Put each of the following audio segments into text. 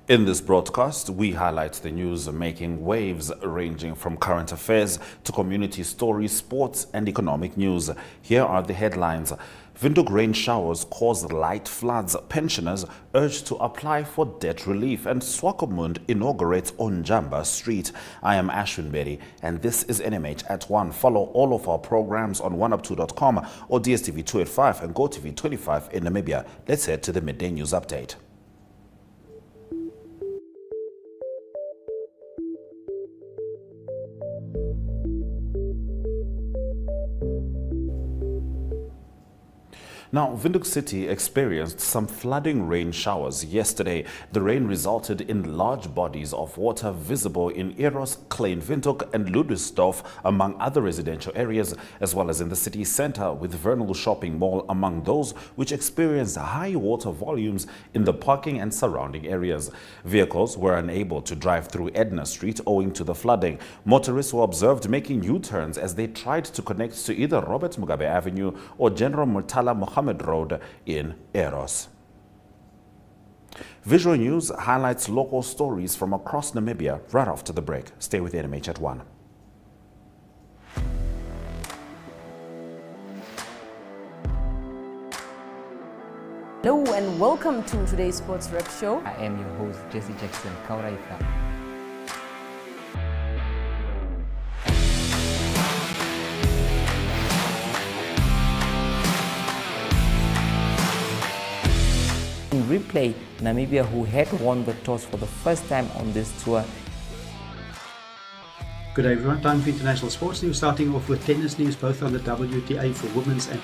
In this broadcast, we highlight the news making waves ranging from current affairs to community stories, sports and economic news. Here are the headlines. Windhoek rain showers cause light floods. Pensioners urged to apply for debt relief, and Swakopmund inaugurates Ondjamba Street. I am Ashwin Berry and this is NMH at 1. Follow all of our programs on oneup2.com or DSTV 285 and GoTV 25 in Namibia. Let's head to the midday news update. Now, Windhoek City experienced some flooding rain showers yesterday. The rain resulted in large bodies of water visible in Eros, Klein Windhoek and Ludwigsdorp, among other residential areas, as well as in the city centre, with Vernal Shopping Mall among those which experienced high water volumes in the parking and surrounding areas. Vehicles were unable to drive through Edna Street owing to the flooding. Motorists were observed making U-turns as they tried to connect to either Robert Mugabe Avenue or General Murtala Mohammed Road in Eros. Visual News highlights local stories from across Namibia right after the break. Stay with NMH at 1. Hello and welcome to today's Sports Rep Show. I am your host, Jesse Jackson Kauraifa. In replay, Namibia, who had won the toss for the first time on this tour. Good day everyone, time for international sports news, starting off with tennis news, both on the WTA for women's and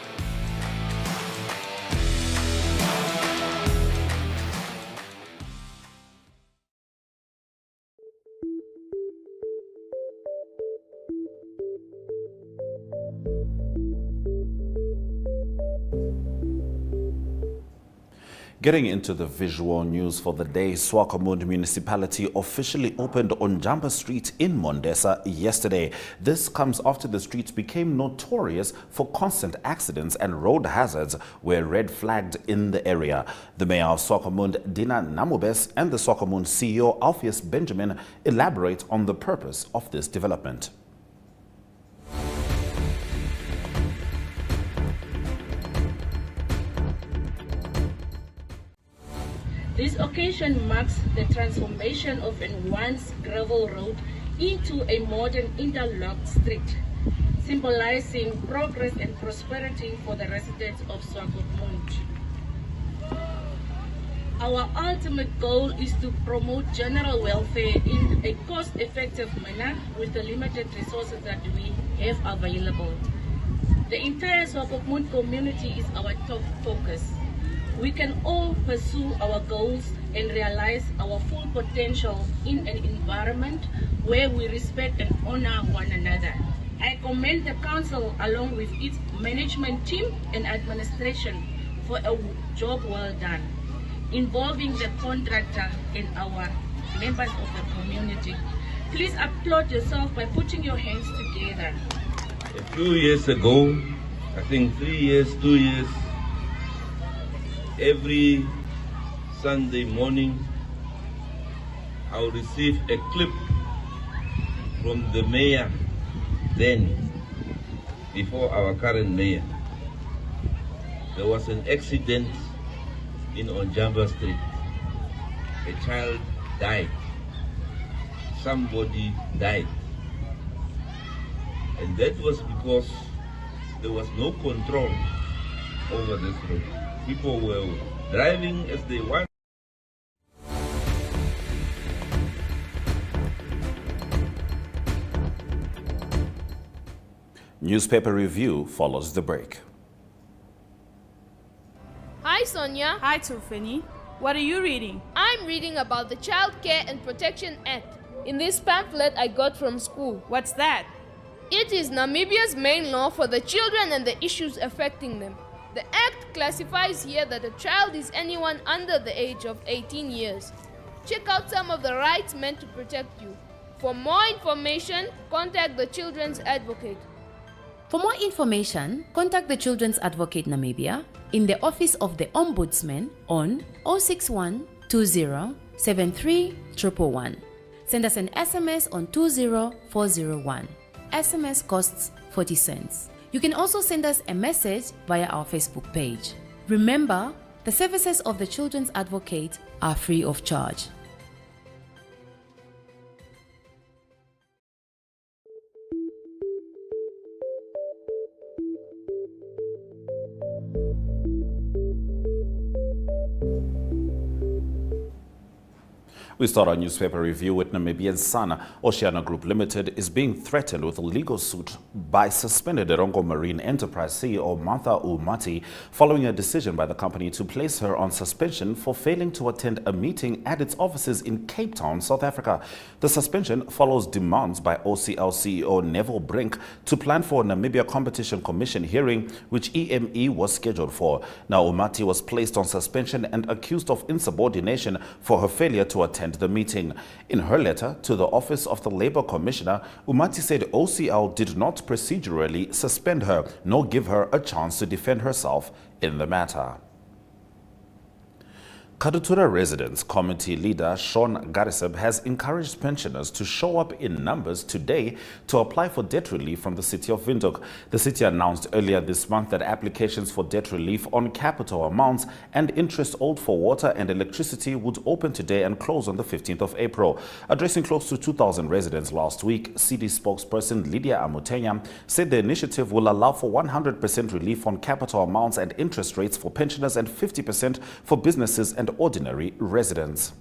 Getting into the visual news for the day, Swakopmund municipality officially opened Ondjamba Street in Mondesa yesterday. This comes after the street became notorious for constant accidents and road hazards were red flagged in the area. The mayor of Swakopmund, Dina Namubes, and the Swakopmund CEO, Alpheus Benjamin, elaborate on the purpose of this development. This occasion marks the transformation of a once gravel road into a modern interlocked street, symbolizing progress and prosperity for the residents of Swakopmund. Our ultimate goal is to promote general welfare in a cost-effective manner with the limited resources that we have available. The entire Swakopmund community is our top focus. We can all pursue our goals and realize our full potential in an environment where we respect and honor one another. I commend the council along with its management team and administration for a job well done, involving the contractor and our members of the community. Please applaud yourself by putting your hands together. A few years ago, I think 3 years, 2 years, every Sunday morning, I'll receive a clip from the mayor then, before our current mayor. There was an accident in Ondjamba Street. A child died. Somebody died. And that was because there was no control over this road. People were driving as they want. Newspaper review follows the break. Hi Sonia. Hi Tufeni. What are you reading? I'm reading about the Child Care and Protection Act. In this pamphlet I got from school. What's that? It is Namibia's main law for the children and the issues affecting them. The Act classifies here that a child is anyone under the age of 18 years. Check out some of the rights meant to protect you. For more information, contact the Children's Advocate. For more information, contact the Children's Advocate Namibia in the Office of the Ombudsman on 061 207311. Send us an SMS on 20401. SMS costs 40 cents. You can also send us a message via our Facebook page. Remember, the services of the Children's Advocate are free of charge. We start our newspaper review with Namibian Sun. Oceana Group Limited is being threatened with a legal suit by suspended Erongo Marine Enterprise CEO Martha Umati following a decision by the company to place her on suspension for failing to attend a meeting at its offices in Cape Town, South Africa. The suspension follows demands by OCL CEO Neville Brink to plan for a Namibia Competition Commission hearing, which EME was scheduled for. Now, Umati was placed on suspension and accused of insubordination for her failure to attend the meeting. In her letter to the Office of the Labour Commissioner, Umati said OCL did not procedurally suspend her nor give her a chance to defend herself in the matter. Kadutura Residents Committee leader Sean Garisab has encouraged pensioners to show up in numbers today to apply for debt relief from the city of Windhoek. The city announced earlier this month that applications for debt relief on capital amounts and interest owed for water and electricity would open today and close on the 15th of April. Addressing close to 2,000 residents last week, CD spokesperson Lydia Amutenya said the initiative will allow for 100% relief on capital amounts and interest rates for pensioners and 50% for businesses and ordinary residents.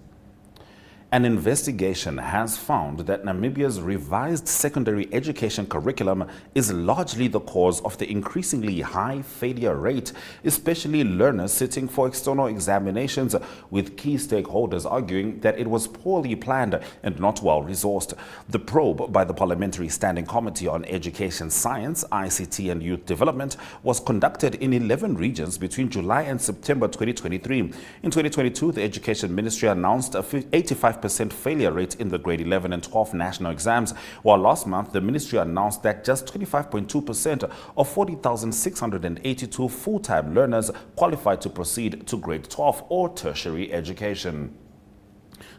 An investigation has found that Namibia's revised secondary education curriculum is largely the cause of the increasingly high failure rate, especially learners sitting for external examinations, with key stakeholders arguing that it was poorly planned and not well resourced. The probe by the Parliamentary Standing Committee on Education, Science, ICT and Youth Development was conducted in 11 regions between July and September 2023. In 2022, the Education Ministry announced a 85% failure rate in the grade 11 and 12 national exams, while last month the ministry announced that just 25.2% of 40,682 full-time learners qualified to proceed to grade 12 or tertiary education.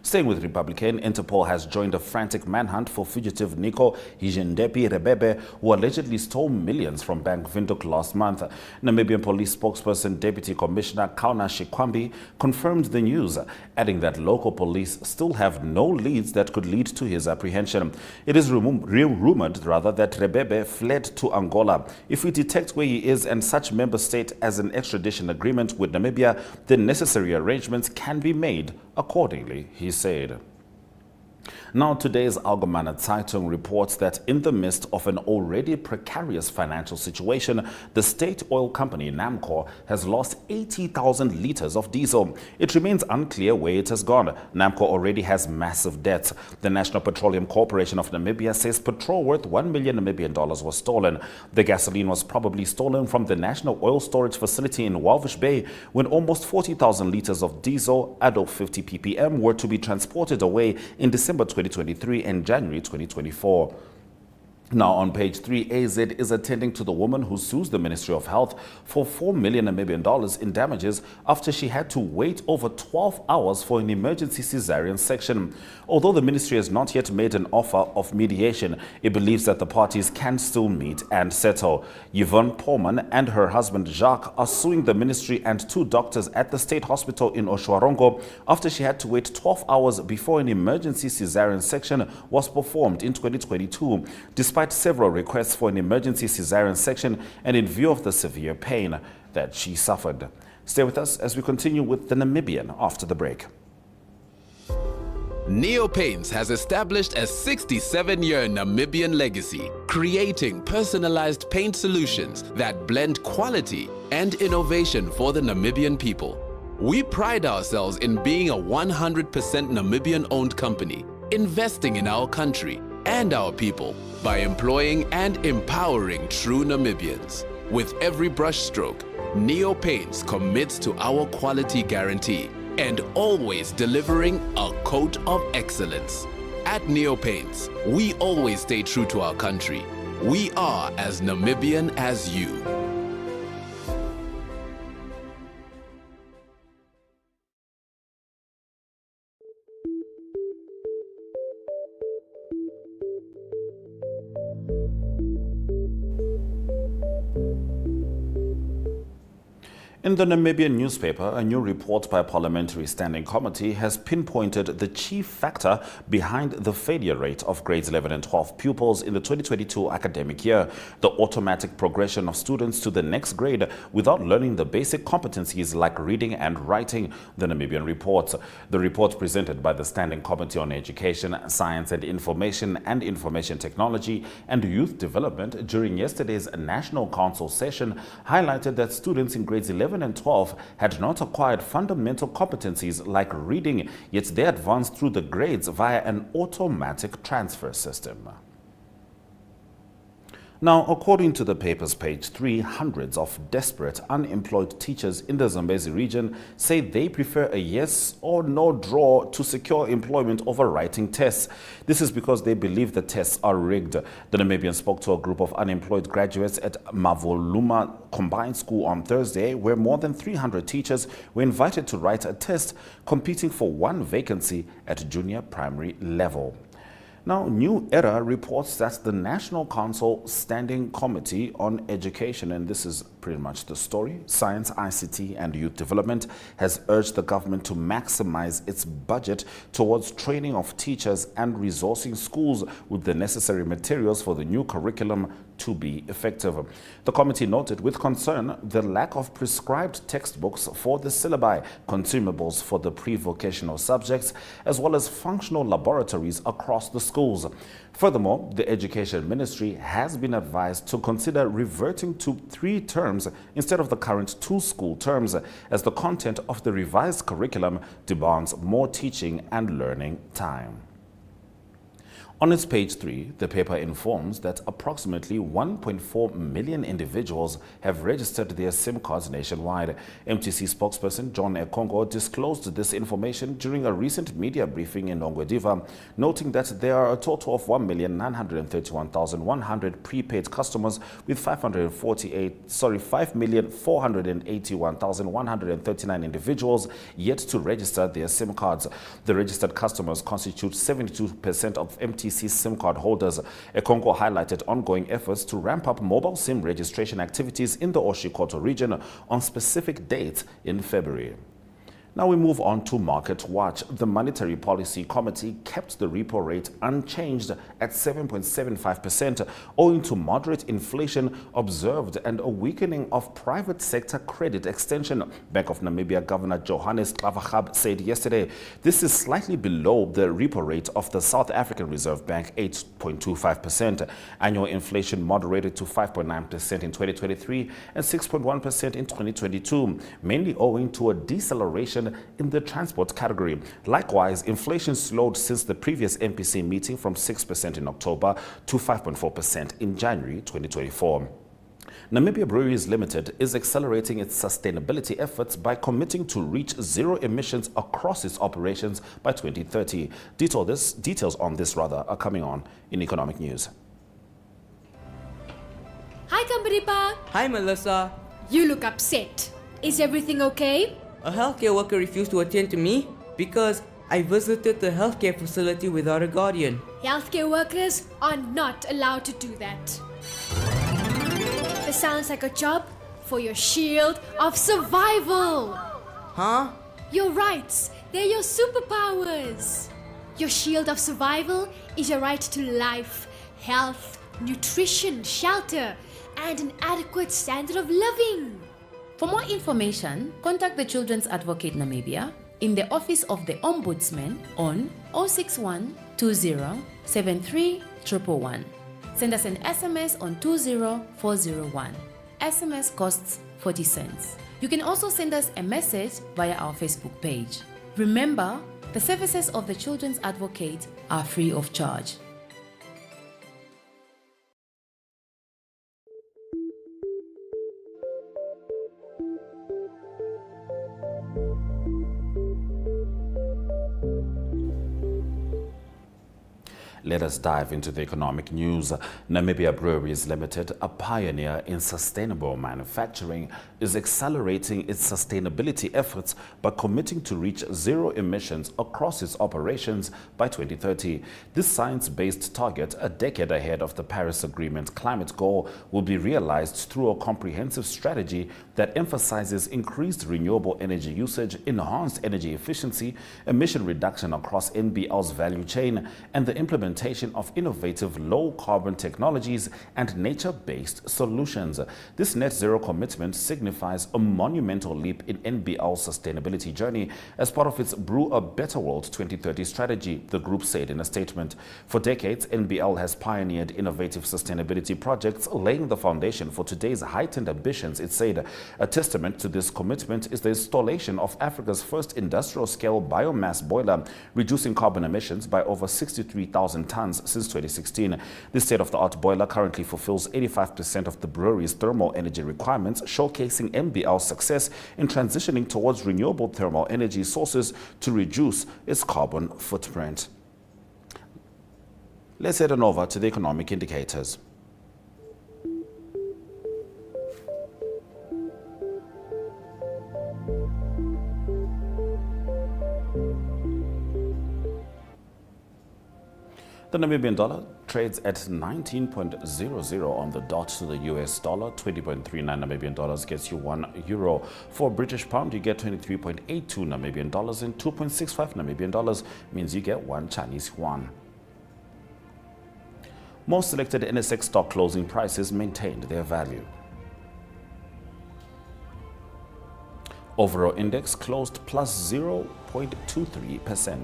Staying with Republican, Interpol has joined a frantic manhunt for fugitive Nico Hijendepi Rebebe, who allegedly stole millions from Bank Windhoek last month. Namibian police spokesperson Deputy Commissioner Kauna Shikwambi confirmed the news, adding that local police still have no leads that could lead to his apprehension. It is rumored that Rebebe fled to Angola. If we detect where he is and such member state as an extradition agreement with Namibia, then necessary arrangements can be made accordingly, he said. Now, today's Allgemeine Zeitung reports that in the midst of an already precarious financial situation, the state oil company NAMCOR has lost 80,000 liters of diesel. It remains unclear where it has gone. NAMCOR already has massive debts. The National Petroleum Corporation of Namibia says petrol worth $1 million Namibian was stolen. The gasoline was probably stolen from the National Oil Storage Facility in Walvis Bay when almost 40,000 liters of diesel, ADO 50 ppm, were to be transported away in December 2023 and January 2024. Now, on page 3, AZ is attending to the woman who sues the Ministry of Health for $4 million Namibian in damages after she had to wait over 12 hours for an emergency cesarean section. Although the ministry has not yet made an offer of mediation, it believes that the parties can still meet and settle. Yvonne Pullman and her husband Jacques are suing the ministry and 2 doctors at the state hospital in Oshwarongo after she had to wait 12 hours before an emergency cesarean section was performed in 2022. Despite several requests for an emergency cesarean section and in view of the severe pain that she suffered. Stay with us as we continue with the Namibian after the break. Neo Paints has established a 67-year Namibian legacy, creating personalized paint solutions that blend quality and innovation for the Namibian people. We pride ourselves in being a 100% Namibian-owned company, investing in our country and our people by employing and empowering true Namibians. With every brushstroke, Neo Paints commits to our quality guarantee and always delivering a coat of excellence. At Neo Paints, we always stay true to our country. We are as Namibian as you. In the Namibian newspaper, a new report by a parliamentary standing committee has pinpointed the chief factor behind the failure rate of grades 11 and 12 pupils in the 2022 academic year: the automatic progression of students to the next grade without learning the basic competencies like reading and writing, the Namibian report. The report presented by the Standing Committee on Education, Science and Information Technology and Youth Development during yesterday's National Council session highlighted that students in grades 11 and 12 had not acquired fundamental competencies like reading, yet they advanced through the grades via an automatic transfer system. Now, according to the paper's page 3, hundreds of desperate unemployed teachers in the Zambezi region say they prefer a yes or no draw to secure employment over writing tests. This is because they believe the tests are rigged. The Namibian spoke to a group of unemployed graduates at Mavoluma Combined School on Thursday, where more than 300 teachers were invited to write a test, competing for one vacancy at junior primary level. Now, New Era reports that the National Council Standing Committee on Education, and this is pretty much the story, Science, ICT and Youth Development, has urged the government to maximize its budget towards training of teachers and resourcing schools with the necessary materials for the new curriculum to be effective. The committee noted with concern the lack of prescribed textbooks for the syllabi, consumables for the pre-vocational subjects, as well as functional laboratories across the schools. Furthermore, the Education Ministry has been advised to consider reverting to 3 terms instead of the current 2 school terms, as the content of the revised curriculum demands more teaching and learning time. On its page 3, the paper informs that approximately 1.4 million individuals have registered their SIM cards nationwide. MTC spokesperson John Ekongo disclosed this information during a recent media briefing in Ongwediva, noting that there are a total of 1,931,100 prepaid customers with 5,481,139 individuals yet to register their SIM cards. The registered customers constitute 72% of MTC SIM card holders. Ekongo highlighted ongoing efforts to ramp up mobile SIM registration activities in the Oshikoto region on specific dates in February. Now we move on to Market Watch. The Monetary Policy Committee kept the repo rate unchanged at 7.75%, owing to moderate inflation observed and a weakening of private sector credit extension, Bank of Namibia Governor Johannes Klavachab said yesterday. This is slightly below the repo rate of the South African Reserve Bank, 8.25%. Annual inflation moderated to 5.9% in 2023 and 6.1% in 2022, mainly owing to a deceleration in the transport category. Likewise, inflation slowed since the previous MPC meeting from 6% in October to 5.4% in January 2024. Namibia Breweries Limited is accelerating its sustainability efforts by committing to reach zero emissions across its operations by 2030. Details on this are coming on in Economic News. Hi, Kambaripa. Hi, Melissa. You look upset. Is everything okay? A healthcare worker refused to attend to me because I visited the healthcare facility without a guardian. Healthcare workers are not allowed to do that. This sounds like a job for your shield of survival. Huh? Your rights, they're your superpowers. Your shield of survival is your right to life, health, nutrition, shelter, and an adequate standard of living. For more information, contact the Children's Advocate Namibia in the Office of the Ombudsman on 061 20 73 111. Send us an SMS on 20401. SMS costs 40 cents. You can also send us a message via our Facebook page. Remember, the services of the Children's Advocate are free of charge. Let us dive into the economic news. Namibia Breweries Limited, a pioneer in sustainable manufacturing, is accelerating its sustainability efforts by committing to reach zero emissions across its operations by 2030. This science-based target, a decade ahead of the Paris Agreement climate goal, will be realized through a comprehensive strategy that emphasizes increased renewable energy usage, enhanced energy efficiency, emission reduction across NBL's value chain, and the implementation of innovative low-carbon technologies and nature-based solutions. This net zero commitment signifies a monumental leap in NBL's sustainability journey as part of its Brew a Better World 2030 strategy, the group said in a statement. For decades, NBL has pioneered innovative sustainability projects, laying the foundation for today's heightened ambitions, it said. A testament to this commitment is the installation of Africa's first industrial-scale biomass boiler, reducing carbon emissions by over 63,000 tons since 2016. This state-of-the-art boiler currently fulfills 85% of the brewery's thermal energy requirements, showcasing NBL's success in transitioning towards renewable thermal energy sources to reduce its carbon footprint. Let's head on over to the economic indicators. The Namibian dollar trades at 19.00 on the dot to the US dollar. 20.39 Namibian dollars gets you €1. For British pound, you get 23.82 Namibian dollars, and 2.65 Namibian dollars means you get 1 Chinese yuan. Most selected NSX stock closing prices maintained their value. Overall index closed plus 0.23%.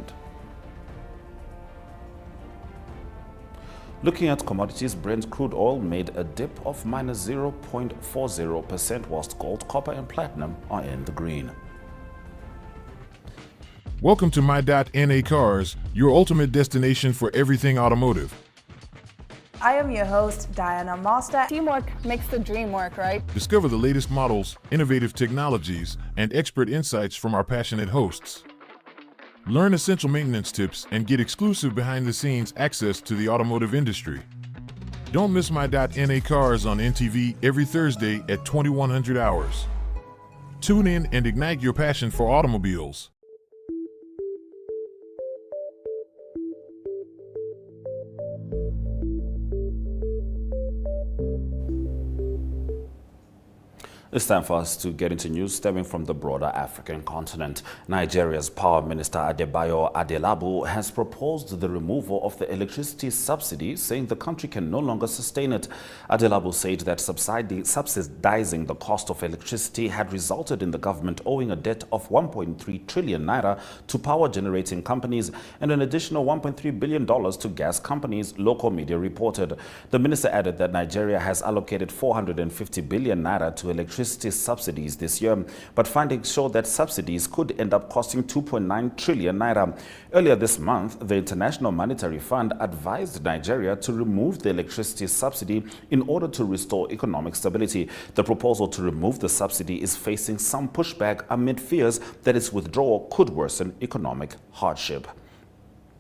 Looking at commodities, Brent crude oil made a dip of minus 0.40%, whilst gold, copper and platinum are in the green. Welcome to My.NA Cars, your ultimate destination for everything automotive. I am your host, Diana Master. Teamwork makes the dream work, right? Discover the latest models, innovative technologies, and expert insights from our passionate hosts. Learn essential maintenance tips and get exclusive behind-the-scenes access to the automotive industry. Don't miss My.NA Cars on NTV every Thursday at 2100 hours. Tune in and ignite your passion for automobiles. It's time for us to get into news stemming from the broader African continent. Nigeria's Power Minister Adebayo Adelabu has proposed the removal of the electricity subsidy, saying the country can no longer sustain it. Adelabu said that subsidizing the cost of electricity had resulted in the government owing a debt of 1.3 trillion naira to power generating companies and an additional $1.3 billion to gas companies, local media reported. The minister added that Nigeria has allocated 450 billion naira to electricity subsidies this year, but findings show that subsidies could end up costing 2.9 trillion naira. Earlier this month, the International Monetary Fund advised Nigeria to remove the electricity subsidy in order to restore economic stability. The proposal to remove the subsidy is facing some pushback amid fears that its withdrawal could worsen economic hardship.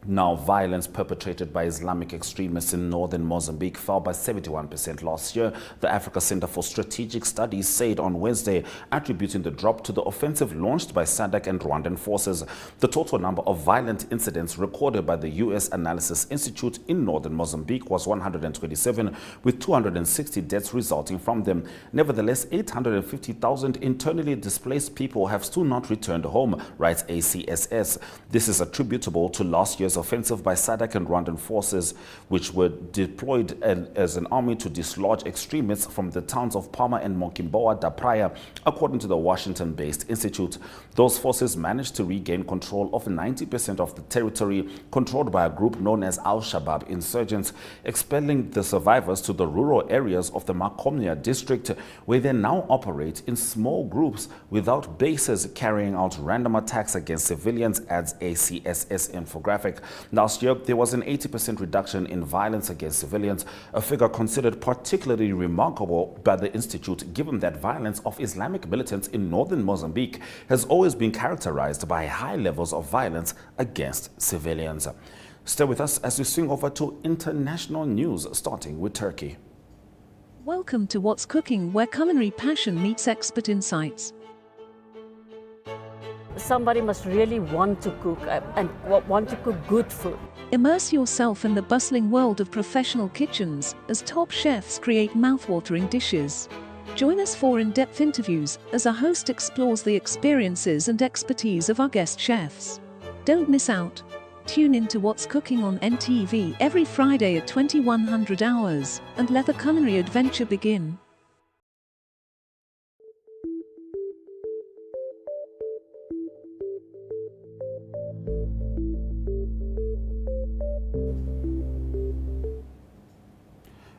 Now, violence perpetrated by Islamic extremists in northern Mozambique fell by 71% last year, the Africa Center for Strategic Studies said on Wednesday, attributing the drop to the offensive launched by SADC and Rwandan forces. The total number of violent incidents recorded by the U.S. Analysis Institute in northern Mozambique was 127, with 260 deaths resulting from them. Nevertheless, 850,000 internally displaced people have still not returned home, writes ACSS. This is attributable to last year's offensive by SADC and Rwandan forces, which were deployed as an army to dislodge extremists from the towns of Palma and Mokimboa da Praia, according to the Washington-based institute. Those forces managed to regain control of 90% of the territory controlled by a group known as Al-Shabaab insurgents, expelling the survivors to the rural areas of the Makomia district, where they now operate in small groups without bases, carrying out random attacks against civilians, adds a CSS infographic. Last year, there was an 80% reduction in violence against civilians, a figure considered particularly remarkable by the institute, given that violence of Islamic militants in northern Mozambique has always been characterized by high levels of violence against civilians. Stay with us as we swing over to international news, starting with Turkey. Welcome to What's Cooking, where culinary passion meets expert insights. Somebody must really want to cook and want to cook good food. Immerse yourself in the bustling world of professional kitchens as top chefs create mouthwatering dishes. Join us for in-depth interviews as our host explores the experiences and expertise of our guest chefs. Don't miss out. Tune in to What's Cooking on NTV every Friday at 2100 hours and let the culinary adventure begin.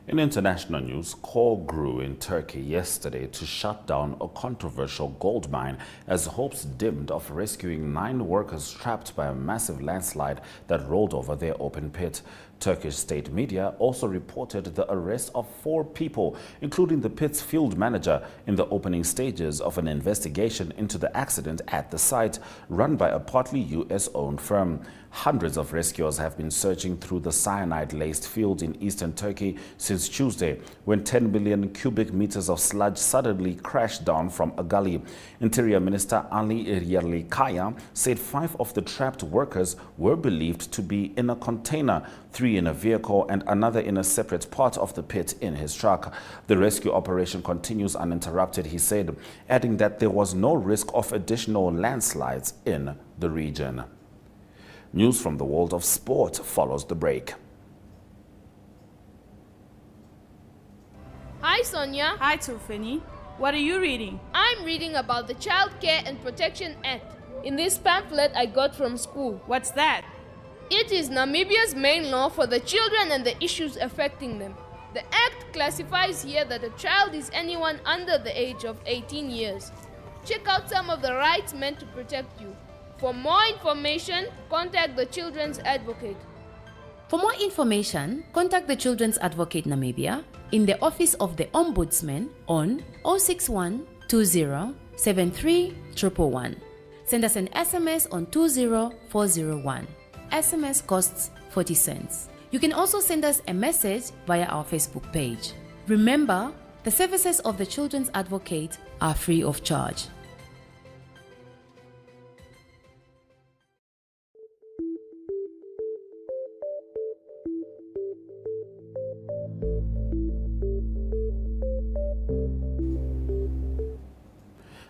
In international news, coal grew in Turkey yesterday to shut down a controversial gold mine as hopes dimmed of rescuing 9 workers trapped by a massive landslide that rolled over their open pit. Turkish state media also reported the arrest of 4 people, including the pit's field manager, in the opening stages of an investigation into the accident at the site, run by a partly US-owned firm. Hundreds of rescuers have been searching through the cyanide-laced field in eastern Turkey since Tuesday, when 10 million cubic meters of sludge suddenly crashed down from a gully. Interior Minister Ali Yerlikaya said 5 of the trapped workers were believed to be in a container, 3 in a vehicle and another in a separate part of the pit in his truck. The rescue operation continues uninterrupted, he said, adding that there was no risk of additional landslides in the region. News from the world of sport follows the break. Hi Sonia. Hi Tufani. What are you reading? I'm reading about the Child Care and Protection Act. In this pamphlet I got from school. What's that? It is Namibia's main law for the children and the issues affecting them. The act classifies here that a child is anyone under the age of 18 years. Check out some of the rights meant to protect you. For more information, contact the Children's Advocate. For more information, contact the Children's Advocate Namibia in the Office of the Ombudsman on 061 20 73 111. Send us an SMS on 20401. SMS costs 40 cents. You can also send us a message via our Facebook page. Remember, the services of the Children's Advocate are free of charge.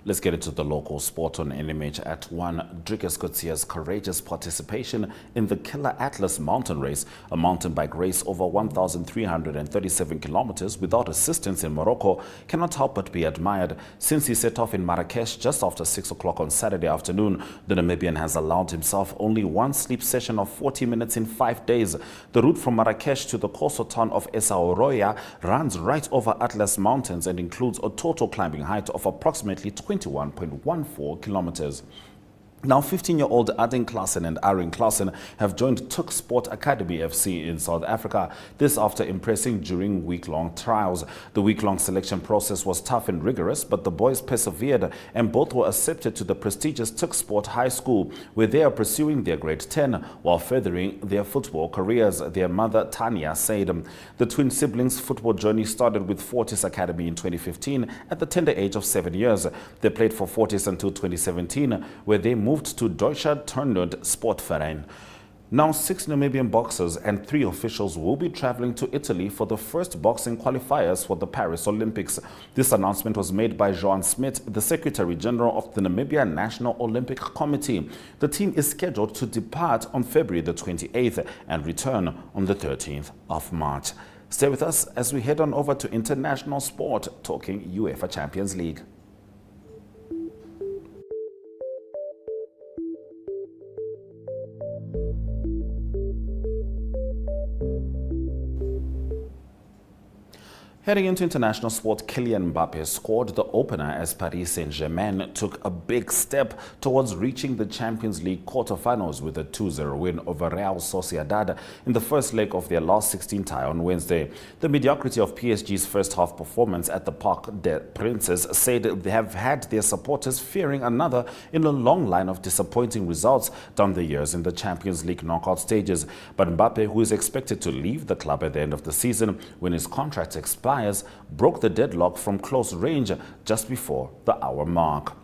Let's get into the local sport on NMH at 1. Dricus Coetzee courageous participation in the Killer Atlas mountain race, a mountain bike race over 1,337 kilometers without assistance in Morocco, cannot help but be admired. Since he set off in Marrakesh just after 6 o'clock on Saturday afternoon, the Namibian has allowed himself only one sleep session of 40 minutes in 5 days. The route from Marrakesh to the coastal town of Essaouira runs right over Atlas Mountains and includes a total climbing height of approximately 21.14 kilometers. Now, 15-year-old Adin Klaassen and Arin Klaassen have joined Tuk Sport Academy FC in South Africa. This after impressing during week-long trials. The week-long selection process was tough and rigorous, but the boys persevered and both were accepted to the prestigious Tuk Sport High School, where they are pursuing their grade 10 while furthering their football careers, their mother Tanya said. The twin siblings' football journey started with Fortis Academy in 2015 at the tender age of 7 years. They played for Fortis until 2017, where they moved to Deutscher Turnund Sportverein. Now, 6 Namibian boxers and 3 officials will be traveling to Italy for the first boxing qualifiers for the Paris Olympics. This announcement was made by Johan Smit, the Secretary General of the Namibia National Olympic Committee. The team is scheduled to depart on February the 28th and return on the 13th of March. Stay with us as we head on over to international sport, talking UEFA Champions League. Heading into international sport, Kylian Mbappe scored the opener as Paris Saint-Germain took a big step towards reaching the Champions League quarterfinals with a 2-0 win over Real Sociedad in the first leg of their last 16 tie on Wednesday. The mediocrity of PSG's first half performance at the Parc des Princes said they have had their supporters fearing another in a long line of disappointing results down the years in the Champions League knockout stages. But Mbappe, who is expected to leave the club at the end of the season when his contract expires, broke the deadlock from close range just before the hour mark.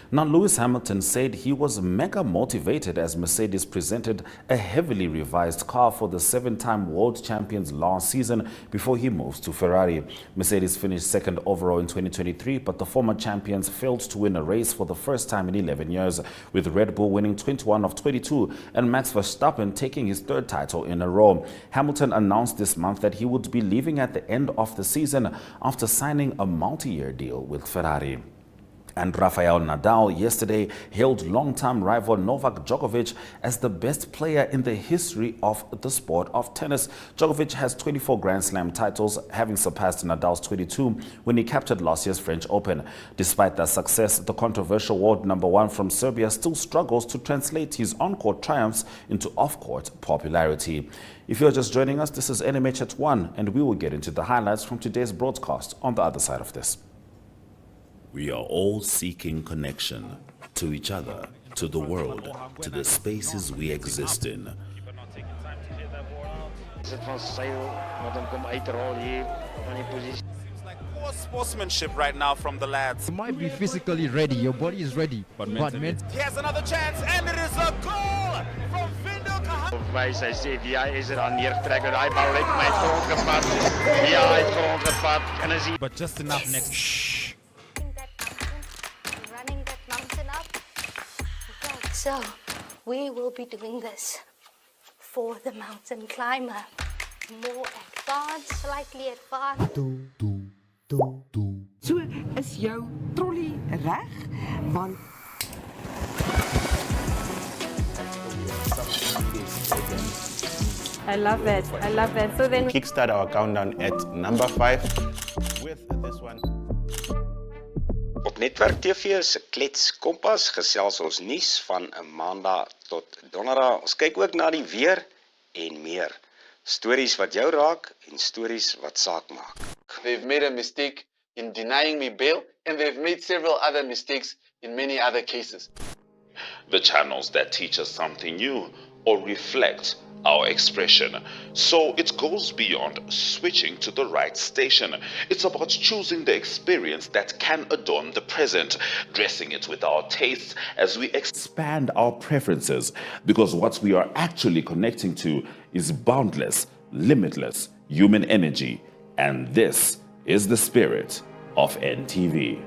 Now, Lewis Hamilton said he was mega motivated as Mercedes presented a heavily revised car for the 7-time world champions last season before he moves to Ferrari. Mercedes finished second overall in 2023, but the former champions failed to win a race for the first time in 11 years, with Red Bull winning 21 of 22 and Max Verstappen taking his third title in a row. Hamilton announced this month that he would be leaving at the end of the season after signing a multi-year deal with Ferrari. And Rafael Nadal yesterday hailed longtime rival Novak Djokovic as the best player in the history of the sport of tennis. Djokovic has 24 Grand Slam titles, having surpassed Nadal's 22 when he captured last year's French Open. Despite that success, the controversial world number one from Serbia still struggles to translate his on-court triumphs into off-court popularity. If you're just joining us, this is NMH at 1, and we will get into the highlights from today's broadcast on the other side of this. We are all seeking connection to each other, to the world, to the spaces we exist in. Poor sportsmanship right now from the lads. You might be physically ready, your body is ready, but mentally. Here's another chance, and it is a goal from Windhoek. Hij zegt, ja, is er aan neertrekken. Hij bal lijkt mij grond gevat. Ja, hij heeft grond gevat. En dan zie je... But just enough next. Shh. So, we will be doing this for the mountain climber. More advanced, slightly advanced. So is jou trolley reg? Want I love it. I love it. So then we kickstart our countdown at number 5 with this one. Op Netwerk TV se Klets Kompas gesels ons nuus van 'n Maandag tot Donderdag. Ons kyk ook na die weer en meer. Stories wat jou raak en stories wat saak maak. They've made a mistake in denying me bail and they've made several other mistakes in many other cases. The channels that teach us something new or reflect our expression. So it goes beyond switching to the right station. It's about choosing the experience that can adorn the present, dressing it with our tastes as we expand our preferences, because what we are actually connecting to is boundless, limitless human energy. And this is the spirit of NTV.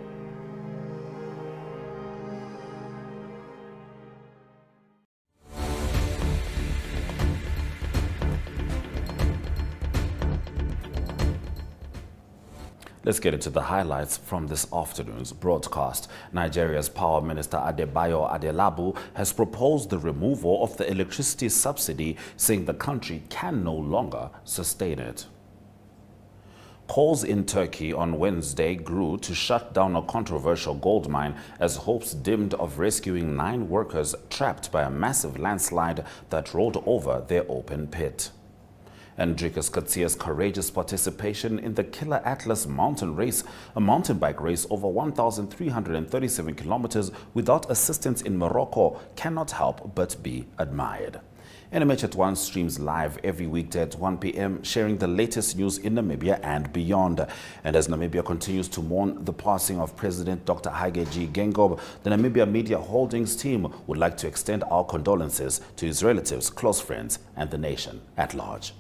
Let's get into the highlights from this afternoon's broadcast. Nigeria's Power Minister Adebayo Adelabu has proposed the removal of the electricity subsidy, saying the country can no longer sustain it. Calls in Turkey on Wednesday grew to shut down a controversial gold mine as hopes dimmed of rescuing 9 workers trapped by a massive landslide that rolled over their open pit. And Dricus Katsia's courageous participation in the Killer Atlas mountain race, a mountain bike race over 1,337 kilometers without assistance in Morocco, cannot help but be admired. NMH at 1 streams live every weekday at 1 p.m., sharing the latest news in Namibia and beyond. And as Namibia continues to mourn the passing of President Dr. Hage Geingob, the Namibia Media Holdings team would like to extend our condolences to his relatives, close friends, and the nation at large.